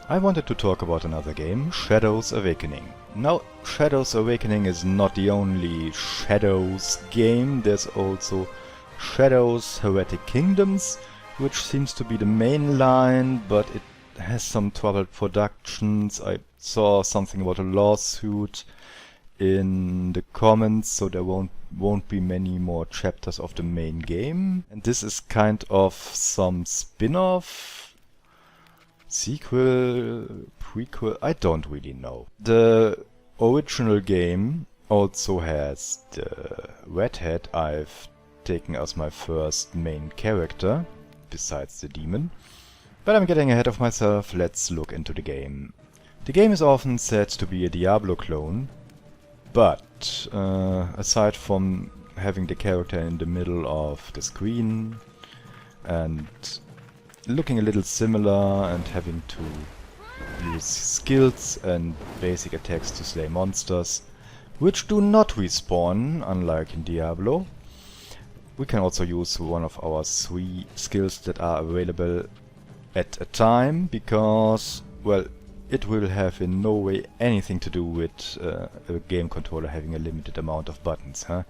I wanted to talk about another game, Shadows Awakening. Now, Shadows Awakening is not the only Shadows game, there's also Shadows Heretic Kingdoms, which seems to be the main line, but it has some troubled productions. I saw something about a lawsuit in the comments, so there won't be many more chapters of the main game. And this is kind of some spin-off, sequel, prequel, I don't really know. The original game also has the redhead I've taken as my first main character, besides the demon. But I'm getting ahead of myself, let's look into the game. The game is often said to be a Diablo clone, but aside from having the character in the middle of the screen and looking a little similar and having to use skills and basic attacks to slay monsters, which do not respawn, unlike in Diablo. We can also use one of our 3 skills that are available at a time, because, well, it will have in no way anything to do with a game controller having a limited amount of buttons, huh?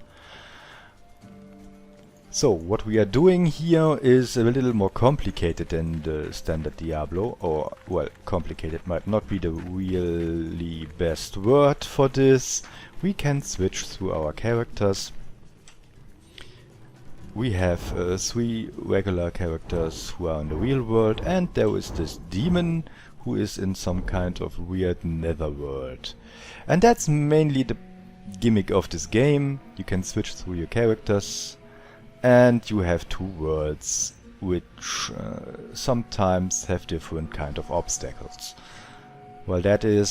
So, what we are doing here is a little more complicated than the standard Diablo, or, well, complicated might not be the really best word for this. We can switch through our characters. We have 3 regular characters who are in the real world, and there is this demon who is in some kind of weird netherworld. And that's mainly the gimmick of this game. You can switch through your characters, and you have 2 worlds which sometimes have different kind of obstacles. Well, that is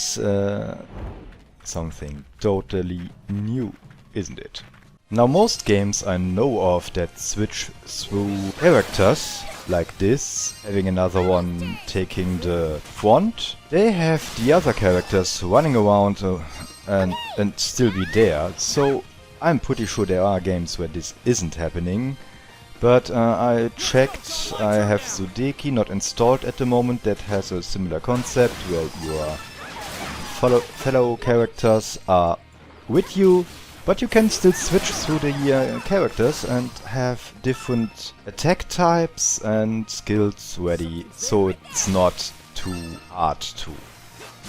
something totally new, isn't it? Now, most games I know of that switch through characters like this, having another one taking the front, they have the other characters running around and still be there. So I'm pretty sure there are games where this isn't happening, but I checked, I have Zudeki not installed at the moment, that has a similar concept where your fellow characters are with you, but you can still switch through the characters and have different attack types and skills ready, so it's not too hard to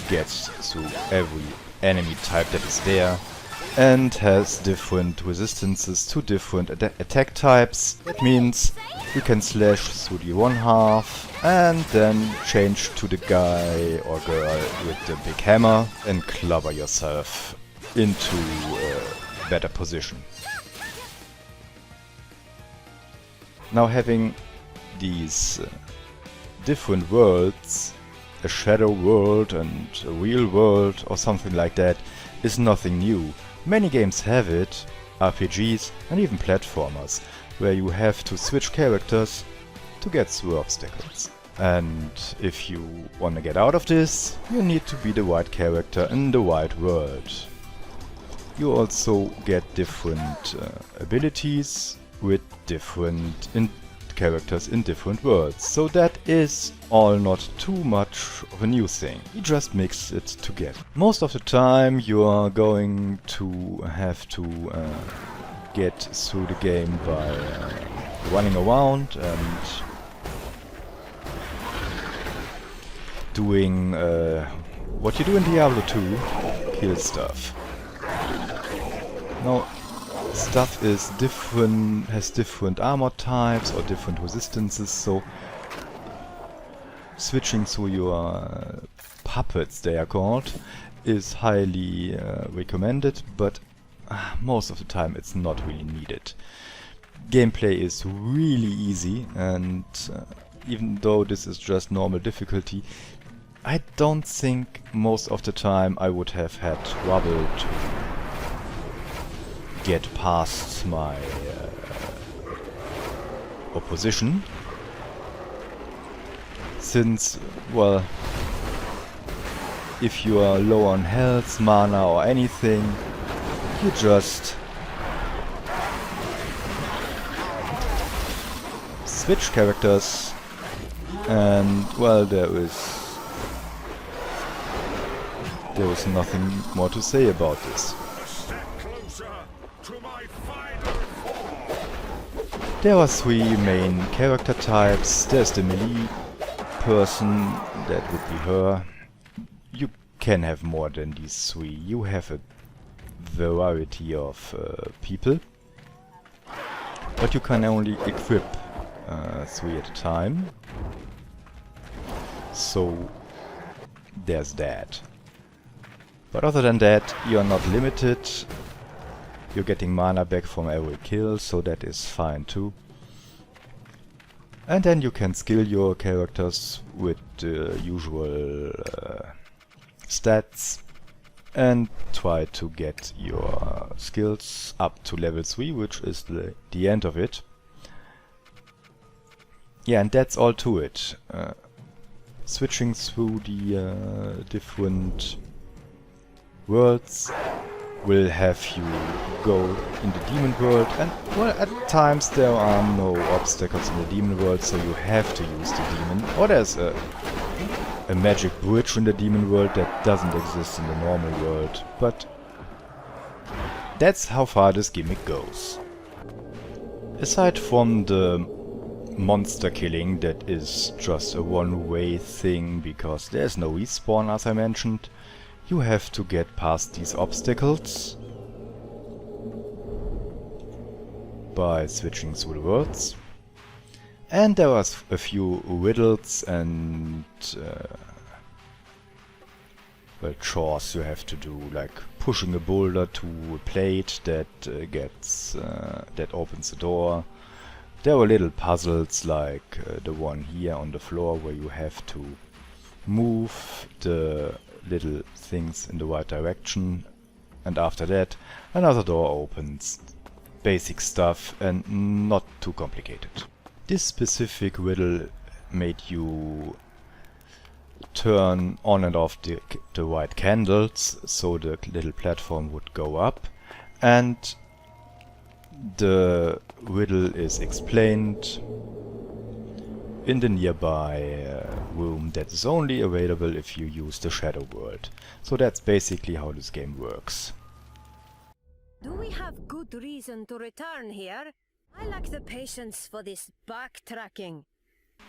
get through every enemy type that is there, and has different resistances to different attack types. That means you can slash through the one half and then change to the guy or girl with the big hammer and clobber yourself into a better position. Now, having these different worlds, a shadow world and a real world or something like that, is nothing new. Many games have it, RPGs and even platformers, where you have to switch characters to get through obstacles. And if you want to get out of this, you need to be the right character in the right world. You also get different abilities with different characters in different worlds. So that is all not too much of a new thing. You just mix it together. Most of the time you are going to have to get through the game by running around and doing what you do in Diablo 2, kill stuff. Now, stuff is different, has different armor types or different resistances, so switching through your puppets, they are called, is highly recommended, but most of the time it's not really needed. Gameplay is really easy, and even though this is just normal difficulty, I don't think most of the time I would have had trouble to get past my opposition, since, well, if you are low on health, mana or anything, you just switch characters and, well, there is there is nothing more to say about this. There are three main character types. There's the melee person, that would be her. You can have more than these three. You have a variety of people, but you can only equip 3 at a time. So there's that. But other than that, you're not limited. You're getting mana back from every kill, so that is fine too. And then you can skill your characters with the usual stats and try to get your skills up to level 3, which is the end of it. Yeah, and that's all to it. Switching through the different worlds will have you go in the demon world, and well, at times there are no obstacles in the demon world, so you have to use the demon. Or there's a magic bridge in the demon world that doesn't exist in the normal world, but that's how far this gimmick goes. Aside from the monster killing, that is just a one-way thing because there's no respawn, as I mentioned. You have to get past these obstacles by switching through the worlds. And there are a few riddles and well, chores you have to do, like pushing a boulder to a plate that that opens the door. There are little puzzles like the one here on the floor where you have to move the little things in the right direction, and after that another door opens. Basic stuff and not too complicated. This specific riddle made you turn on and off the white candles so the little platform would go up, and the riddle is explained in the nearby room that is only available if you use the Shadow World. So that's basically how this game works. Do we have good reason to return here? I lack the patience for this backtracking.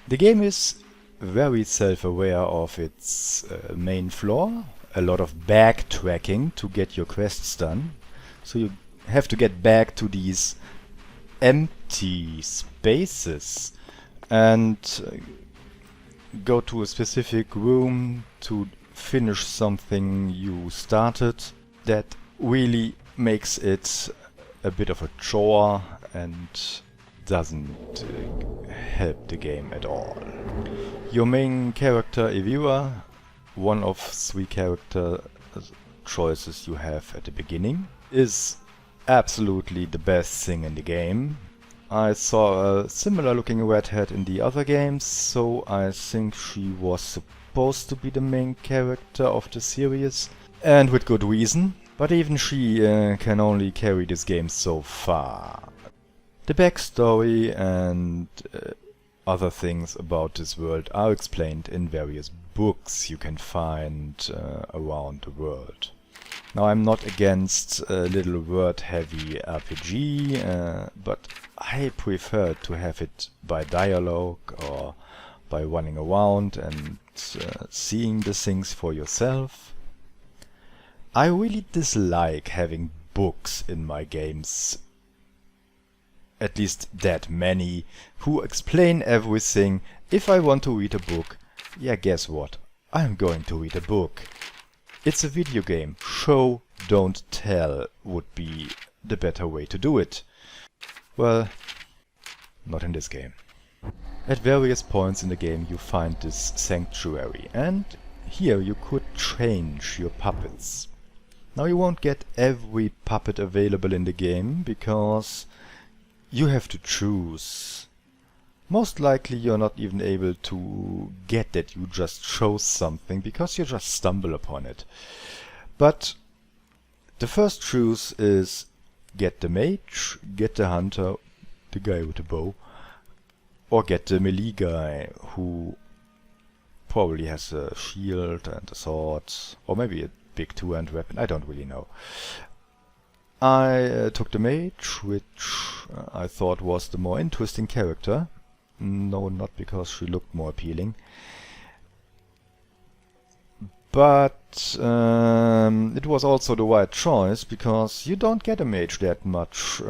The game is very self-aware of its main flaw. A lot of backtracking to get your quests done. So you have to get back to these empty spaces and go to a specific room to finish something you started. That really makes it a bit of a chore and doesn't help the game at all. Your main character, Evira, one of 3 character choices you have at the beginning, is absolutely the best thing in the game. I saw a similar looking redhead in the other games, so I think she was supposed to be the main character of the series, and with good reason, but even she can only carry this game so far. The backstory and other things about this world are explained in various books you can find around the world. Now, I'm not against a little word-heavy RPG, but I prefer to have it by dialogue or by running around and seeing the things for yourself. I really dislike having books in my games, at least that many, who explain everything. If I want to read a book, yeah, guess what? I'm going to read a book. It's a video game. Show, don't tell would be the better way to do it. Well, not in this game. At various points in the game you find this sanctuary, and here you could change your puppets. Now, you won't get every puppet available in the game, because you have to choose. Most likely you're not even able to get that you just chose something, because you just stumble upon it. But the first choose is get the mage, get the hunter, the guy with the bow, or get the melee guy who probably has a shield and a sword, or maybe a big two-hand weapon, I don't really know. I took the mage, which I thought was the more interesting character. No, not because she looked more appealing. But it was also the right choice, because you don't get a mage that much.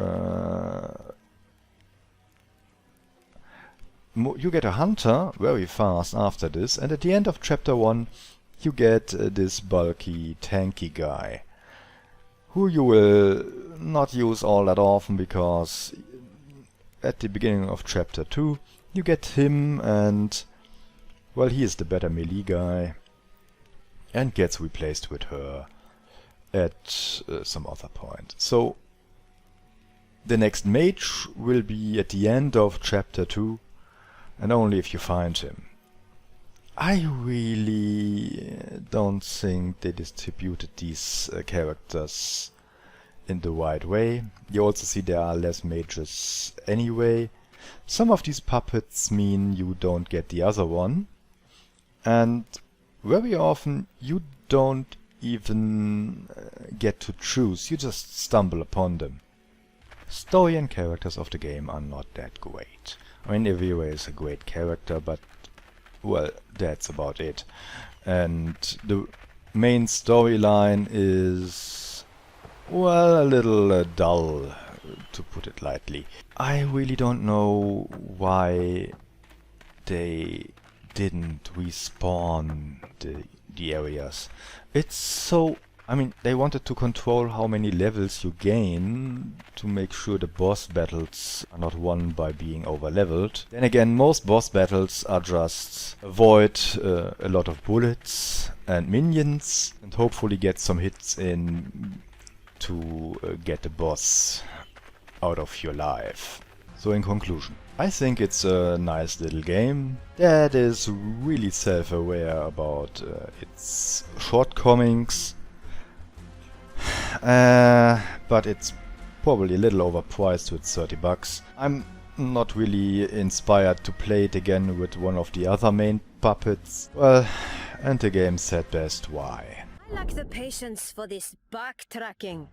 You get a hunter very fast after this, and at the end of chapter 1 you get this bulky, tanky guy, who you will not use all that often, because at the beginning of chapter 2 you get him, and well, he is the better melee guy, and gets replaced with her at some other point. So the next mage will be at the end of chapter 2, and only if you find him. I really don't think they distributed these characters in the right way. You also see there are less mages anyway. Some of these puppets mean you don't get the other one, and very often you don't even get to choose, you just stumble upon them. Story and characters of the game are not that great. I mean, Evira is a great character, but well, that's about it. And the main storyline is, well, a little dull, to put it lightly. I really don't know why they didn't respawn the areas. It's so... I mean, they wanted to control how many levels you gain to make sure the boss battles are not won by being over-leveled. Then again, most boss battles are just avoid a lot of bullets and minions and hopefully get some hits in to get the boss out of your life. So in conclusion, I think it's a nice little game that is really self-aware about its shortcomings. But it's probably a little overpriced with $30. I'm not really inspired to play it again with one of the other main puppets. Well, and the game said best why. I lack the patience for this backtracking.